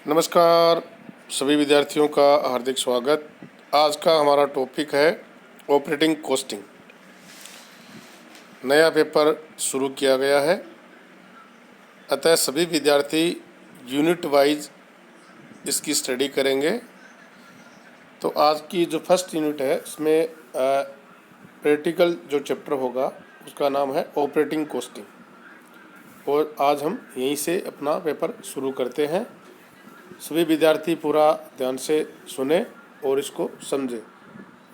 नमस्कार सभी विद्यार्थियों का हार्दिक स्वागत। आज का हमारा टॉपिक है ऑपरेटिंग कॉस्टिंग। नया पेपर शुरू किया गया है, अतः सभी विद्यार्थी यूनिट वाइज इसकी स्टडी करेंगे। तो आज की जो फर्स्ट यूनिट है उसमें प्रैक्टिकल जो चैप्टर होगा उसका नाम है ऑपरेटिंग कॉस्टिंग, और आज हम यहीं से अपना पेपर शुरू करते हैं। सभी विद्यार्थी पूरा ध्यान से सुने और इसको समझें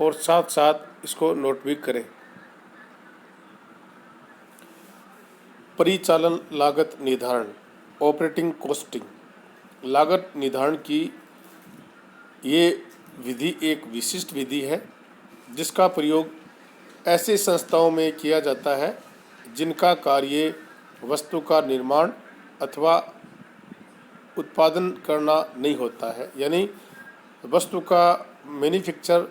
और साथ साथ इसको नोट भी करें। परिचालन लागत निर्धारण, ऑपरेटिंग कॉस्टिंग। लागत निर्धारण की ये विधि एक विशिष्ट विधि है जिसका प्रयोग ऐसी संस्थाओं में किया जाता है जिनका कार्य वस्तु का निर्माण अथवा उत्पादन करना नहीं होता है, यानी वस्तु का मैन्युफैक्चर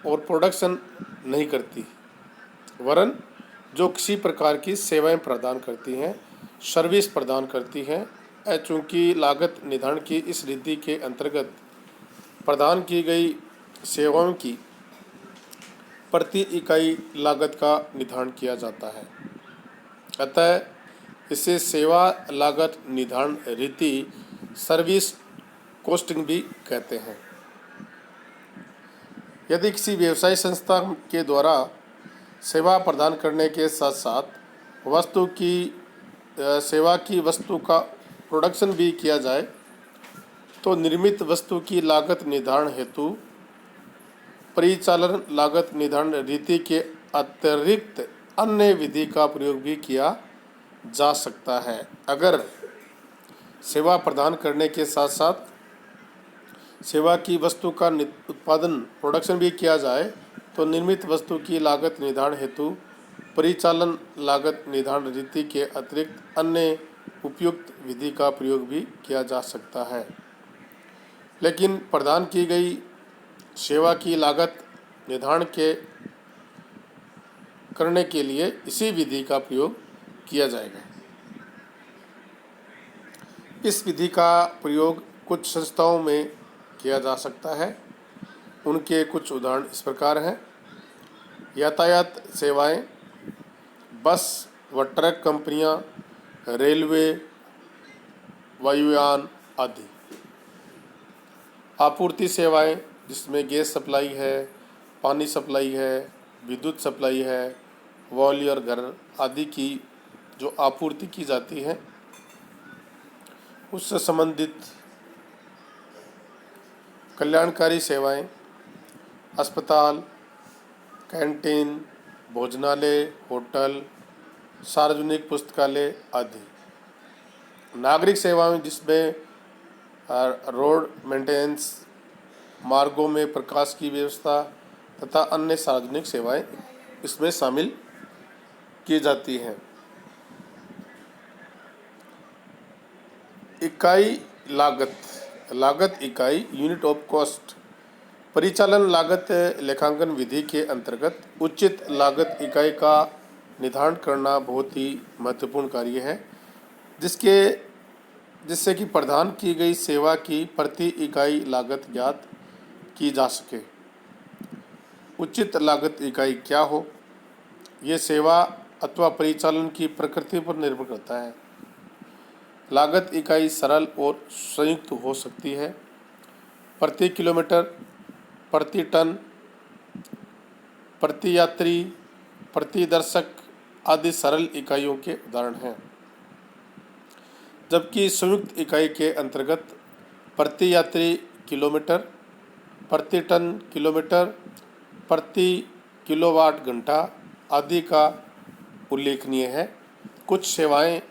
और प्रोडक्शन नहीं करती, वरन जो किसी प्रकार की सेवाएं प्रदान करती हैं, सर्विस प्रदान करती हैं। चूँकि लागत निर्धारण की इस विधि के अंतर्गत प्रदान की गई सेवाओं की प्रति इकाई लागत का निर्धारण किया जाता है, अतः इसे सेवा लागत निर्धारण रीति सर्विस कॉस्टिंग भी कहते हैं। यदि किसी व्यवसाय संस्था के द्वारा सेवा प्रदान करने के साथ साथ सेवा की वस्तु का प्रोडक्शन भी किया जाए तो निर्मित वस्तु की लागत निर्धारण हेतु परिचालन लागत निर्धारण रीति के अतिरिक्त अन्य विधि का प्रयोग भी किया जा सकता है। अगर सेवा प्रदान करने के साथ साथ सेवा की वस्तु का उत्पादन प्रोडक्शन भी किया जाए तो निर्मित वस्तु की लागत निर्धारण हेतु परिचालन लागत निर्धारण रीति के अतिरिक्त अन्य उपयुक्त विधि का प्रयोग भी किया जा सकता है। लेकिन प्रदान की गई सेवा की लागत निर्धारण करने के लिए इसी विधि का प्रयोग किया जाएगा। इस विधि का प्रयोग कुछ संस्थाओं में किया जा सकता है। उनके कुछ उदाहरण इस प्रकार हैं: यातायात सेवाएं, बस व ट्रक कंपनियां, रेलवे, वायुयान आदि। आपूर्ति सेवाएं जिसमें गैस सप्लाई है, पानी सप्लाई है, विद्युत सप्लाई है, ग्वालियर घर आदि की जो आपूर्ति की जाती है उससे संबंधित। कल्याणकारी सेवाएं, अस्पताल, कैंटीन, भोजनालय, होटल, सार्वजनिक पुस्तकालय आदि। नागरिक सेवाएं जिसमें रोड मेंटेनेंस, मार्गों में प्रकाश की व्यवस्था तथा अन्य सार्वजनिक सेवाएं इसमें शामिल की जाती हैं। इकाई लागत इकाई यूनिट ऑफ कॉस्ट। परिचालन लागत लेखांकन विधि के अंतर्गत उचित लागत इकाई का निर्धारण करना बहुत ही महत्वपूर्ण कार्य है जिससे कि प्रदान की गई सेवा की प्रति इकाई लागत ज्ञात की जा सके। उचित लागत इकाई क्या हो, ये सेवा अथवा परिचालन की प्रकृति पर निर्भर करता है। लागत इकाई सरल और संयुक्त हो सकती है। प्रति किलोमीटर, प्रति टन, प्रति यात्री, प्रति दर्शक आदि सरल इकाइयों के उदाहरण हैं, जबकि संयुक्त इकाई के अंतर्गत प्रति यात्री किलोमीटर, प्रति टन किलोमीटर, प्रति किलोवाट घंटा आदि का उल्लेखनीय है। कुछ सेवाएं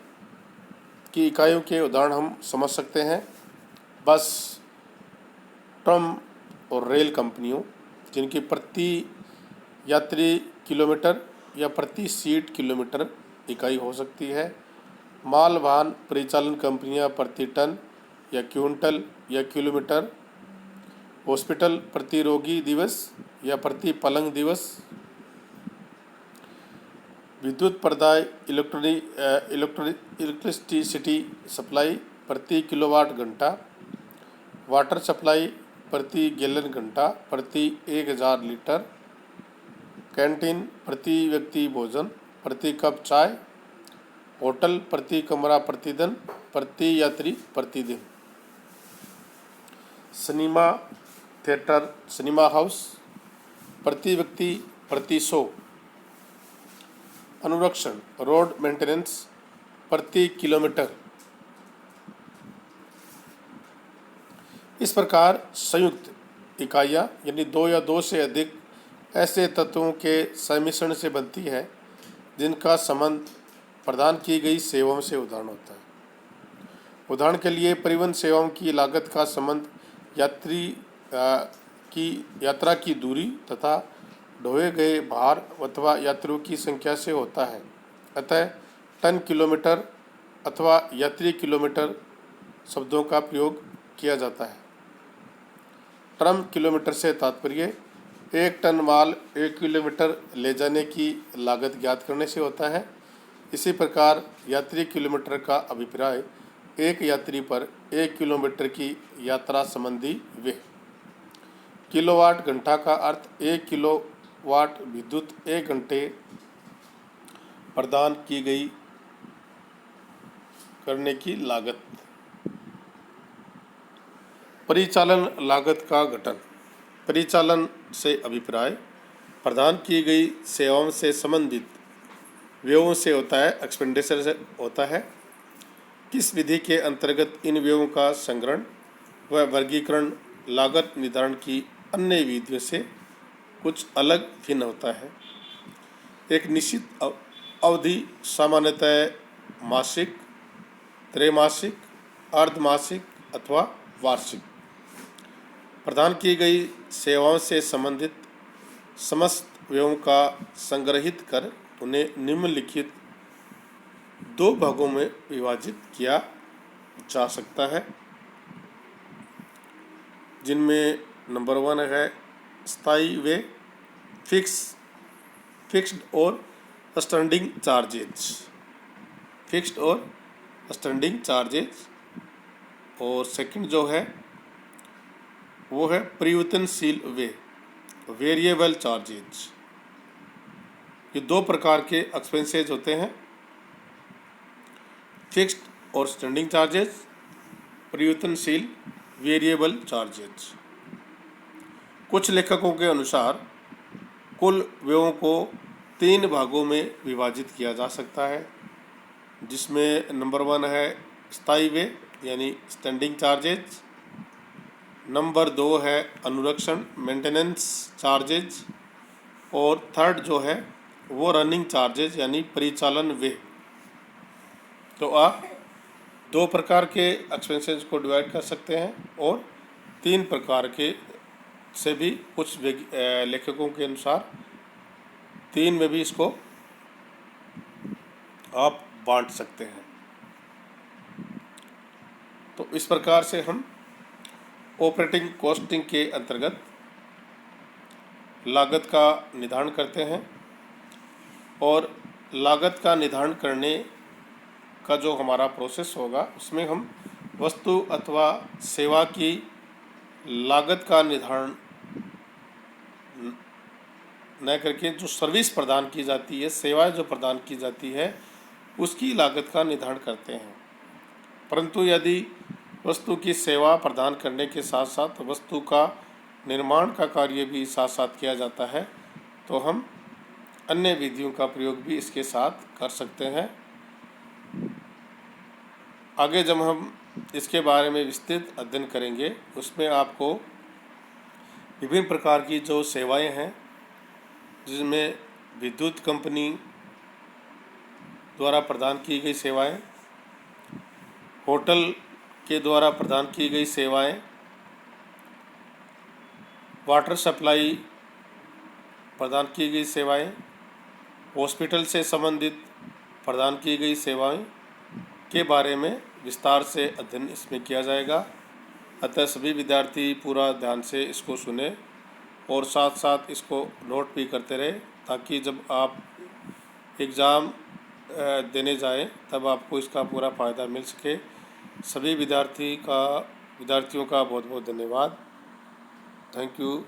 की इकाइयों के उदाहरण हम समझ सकते हैं: बस, ट्रम और रेल कंपनियों जिनकी प्रति यात्री किलोमीटर या प्रति सीट किलोमीटर इकाई हो सकती है। माल वाहन परिचालन कंपनियां प्रति टन या क्विंटल या किलोमीटर। हॉस्पिटल प्रति रोगी दिवस या प्रति पलंग दिवस। विद्युत प्रदाय इलेक्ट्रिसिटी सप्लाई प्रति किलोवाट घंटा। वाटर सप्लाई प्रति गैलन घंटा प्रति 1000 लीटर, कैंटीन प्रति व्यक्ति भोजन प्रति कप चाय, होटल प्रति कमरा प्रतिदिन प्रति यात्री प्रतिदिन, सिनेमा थिएटर सिनेमा हाउस प्रति व्यक्ति प्रति शो, अनुरक्षण रोड मेंटेनेंस प्रति किलोमीटर। इस प्रकार संयुक्त इकाइयाँ यानी दो या दो से अधिक ऐसे तत्वों के सम्मिश्रण से बनती है जिनका संबंध प्रदान की गई सेवाओं से उदाहरण होता है। उदाहरण के लिए परिवहन सेवाओं की लागत का संबंध यात्रा की दूरी तथा ढोए गए भार अथवा यात्रियों की संख्या से होता है। अतः टन किलोमीटर अथवा यात्री किलोमीटर शब्दों का प्रयोग किया जाता है। टर्म किलोमीटर से तात्पर्य 1 टन माल 1 किलोमीटर ले जाने की लागत ज्ञात करने से होता है। इसी प्रकार यात्री किलोमीटर का अभिप्राय एक यात्री पर 1 किलोमीटर की यात्रा संबंधी व्यय। किलोवाट घंटा का अर्थ 1 किलोवाट विद्युत 1 घंटे प्रदान की गई करने की लागत। परिचालन लागत का गठन। परिचालन से अभिप्राय प्रदान की गई सेवाओं से संबंधित व्ययों से होता है, एक्सपेंडिचर से होता है। किस विधि के अंतर्गत इन व्ययों का संग्रहण व वर्गीकरण लागत निर्धारण की अन्य विधियों से कुछ अलग भिन्न होता है। एक निश्चित अवधि सामान्यतः मासिक, त्रैमासिक, अर्धमासिक अथवा वार्षिक प्रदान की गई सेवाओं से संबंधित समस्त व्ययों का संग्रहित कर उन्हें निम्नलिखित 2 भागों में विभाजित किया जा सकता है, जिनमें नंबर 1 है स्थायी व्यय, फिक्स्ड और स्टैंडिंग चार्जेज। फिक्स्ड और स्टैंडिंग चार्जेज। और सेकंड जो है वो है परिवर्तनशील व्यय, वेरिएबल चार्जेज। ये 2 प्रकार के एक्सपेंसेज होते हैं, फिक्स्ड और स्टैंडिंग चार्जेज, परिवर्तनशील वेरिएबल चार्जेज। कुछ लेखकों के अनुसार कुल व्ययों को 3 भागों में विभाजित किया जा सकता है, जिसमें नंबर 1 है स्थायी व्यय यानी स्टैंडिंग चार्जेज, नंबर 2 है अनुरक्षण मेंटेनेंस चार्जेज, और थर्ड जो है वो रनिंग चार्जेज यानी परिचालन व्यय। तो आप 2 प्रकार के एक्सपेंसेस को डिवाइड कर सकते हैं और 3 प्रकार के से भी कुछ लेखकों के अनुसार 3 में भी इसको आप बांट सकते हैं। तो इस प्रकार से हम ऑपरेटिंग कॉस्टिंग के अंतर्गत लागत का निर्धारण करते हैं, और लागत का निर्धारण करने का जो हमारा प्रोसेस होगा उसमें हम वस्तु अथवा सेवा की लागत का निर्धारण न करके जो सर्विस प्रदान की जाती है, सेवाएं जो प्रदान की जाती है, उसकी लागत का निर्धारण करते हैं। परंतु यदि वस्तु की सेवा प्रदान करने के साथ साथ वस्तु का निर्माण का कार्य भी साथ साथ किया जाता है, तो हम अन्य विधियों का प्रयोग भी इसके साथ कर सकते हैं। आगे जब हम इसके बारे में विस्तृत अध्ययन करेंगे, उसमें आपको विभिन्न प्रकार की जो सेवाएं हैं, जिसमें विद्युत कंपनी द्वारा प्रदान की गई सेवाएं, होटल के द्वारा प्रदान की गई सेवाएं, वाटर सप्लाई प्रदान की गई सेवाएं, हॉस्पिटल से संबंधित प्रदान की गई सेवाएं के बारे में विस्तार से अध्ययन इसमें किया जाएगा। अतः सभी विद्यार्थी पूरा ध्यान से इसको सुने और साथ साथ इसको नोट भी करते रहे, ताकि जब आप एग्ज़ाम देने जाएं तब आपको इसका पूरा फ़ायदा मिल सके। सभी विद्यार्थी का विद्यार्थियों का बहुत बहुत धन्यवाद। Thank you.